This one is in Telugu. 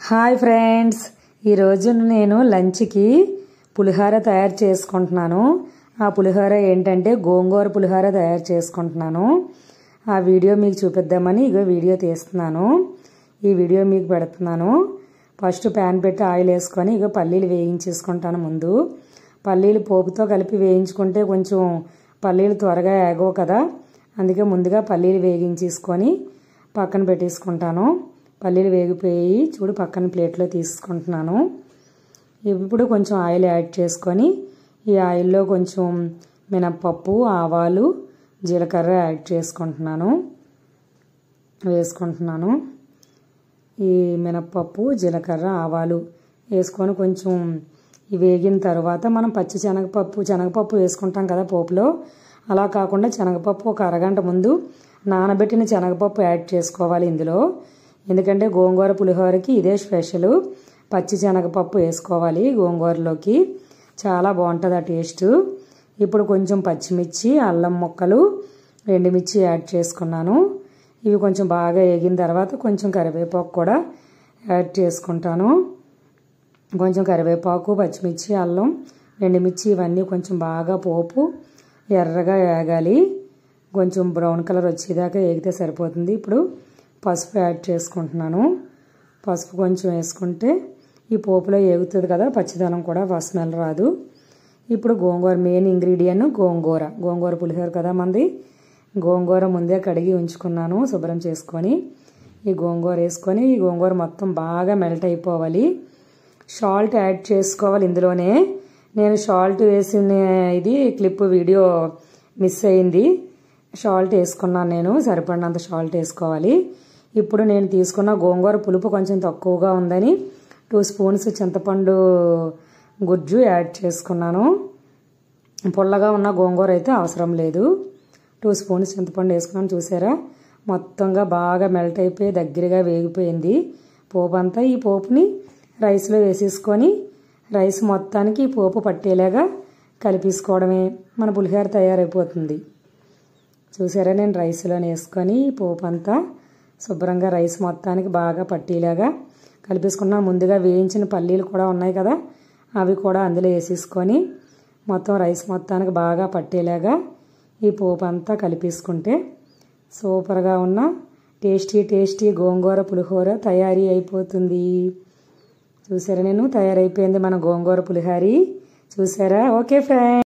హాయ్ ఫ్రెండ్స్, ఈరోజు నేను లంచ్కి పులిహోర తయారు చేసుకుంటున్నాను. ఆ పులిహోర ఏంటంటే గోంగూర పులిహోర తయారు చేసుకుంటున్నాను. ఆ వీడియో మీకు చూపిద్దామని వీడియో తీస్తున్నాను. ఈ వీడియో మీకు పెడుతున్నాను. ఫస్ట్ ప్యాన్ పెట్టి ఆయిల్ వేసుకొని పల్లీలు వేయించేసుకుంటాను. ముందు పల్లీలు పోపుతో కలిపి వేయించుకుంటే కొంచెం పల్లీలు త్వరగా ఏగవు కదా, అందుకే ముందుగా పల్లీలు వేగించేసుకొని పక్కన పెట్టేసుకుంటాను. పల్లీలు వేగిపోయి చూడు పక్కన ప్లేట్లో తీసుకుంటున్నాను. ఇప్పుడు కొంచెం ఆయిల్ యాడ్ చేసుకొని ఈ ఆయిల్లో కొంచెం మినప్పప్పు, ఆవాలు, జీలకర్ర యాడ్ చేసుకుంటున్నాను. ఈ మినప్పప్పు, జీలకర్ర, ఆవాలు వేసుకొని కొంచెం వేగిన తర్వాత మనం పచ్చి శనగపప్పు వేసుకుంటాం కదా పోపులో. అలా కాకుండా శనగపప్పు ఒక అరగంట ముందు నానబెట్టిన శనగపప్పు యాడ్ చేసుకోవాలి ఇందులో. ఎందుకంటే గోంగూర పులిహోరకి ఇదే స్పెషల్. పచ్చి శనగపప్పు వేసుకోవాలి గోంగూరలోకి, చాలా బాగుంటుంది ఆ టేస్ట్. ఇప్పుడు కొంచెం పచ్చిమిర్చి, అల్లం ముక్కలు, ఎండుమిర్చి యాడ్ చేసుకున్నాను. ఇవి కొంచెం బాగా వేగిన తర్వాత కొంచెం కరివేపాకు కూడా యాడ్ చేసుకుంటాను. కొంచెం కరివేపాకు, పచ్చిమిర్చి, అల్లం, ఎండుమిర్చి ఇవన్నీ కొంచెం బాగా పోపు ఎర్రగా వేగాలి. కొంచెం బ్రౌన్ కలర్ వచ్చేదాకా వేగితే సరిపోతుంది. ఇప్పుడు పసుపు యాడ్ చేసుకుంటున్నాను. పసుపు కొంచెం వేసుకుంటే ఈ పోపులో వేగుతుంది కదా, పచ్చిదనం కూడా స్మెల్ రాదు. ఇప్పుడు గోంగూర మెయిన్ ఇంగ్రీడియంట్ గోంగూర పులిహోర కదా మనది. గోంగూర ముందే కడిగి ఉంచుకున్నాను శుభ్రం చేసుకొని. ఈ గోంగూర వేసుకొని ఈ గోంగూర మొత్తం బాగా మెల్ట్ అయిపోవాలి. సాల్ట్ యాడ్ చేసుకోవాలి ఇందులోనే. నేను సాల్ట్ వేసిన క్లిప్ వీడియో మిస్ అయింది. సాల్ట్ వేసుకున్నాను నేను, సరిపడినంత సాల్ట్ వేసుకోవాలి. ఇప్పుడు నేను తీసుకున్న గోంగూర పులుపు కొంచెం తక్కువగా ఉందని 2 స్పూన్స్ చింతపండు గుజ్జు యాడ్ చేసుకున్నాను. పుల్లగా ఉన్న గోంగూర అయితే అవసరం లేదు. 2 స్పూన్స్ చింతపండు వేసుకున్నాను. చూసారా మొత్తంగా బాగా మెల్ట్ అయిపోయి దగ్గరగా వేగిపోయింది పోపు అంతా. ఈ పోపుని రైస్లో వేసేసుకొని రైస్ మొత్తానికి ఈ పోపు పట్టేలాగా కలిపేసుకోవడమే, మన పులిహోర తయారైపోతుంది. చూసారా నేను రైస్లో వేసుకొని పోపు అంతా శుభ్రంగా రైస్ మొత్తానికి బాగా పట్టేలాగా కలిపేసుకున్నాను. ముందుగా వేయించిన పల్లీలు కూడా ఉన్నాయి కదా, అవి కూడా అందులో వేసేసుకొని మొత్తం రైస్ మొత్తానికి బాగా పట్టేలాగా ఈ పోపు అంతా కలిపేసుకుంటే సూపర్గా ఉన్న టేస్టీ గోంగూర పులిహోర తయారీ అయిపోతుంది. చూసారా నేను తయారైపోయింది మన గోంగూర పులిహోర. చూసారా? Okay friends.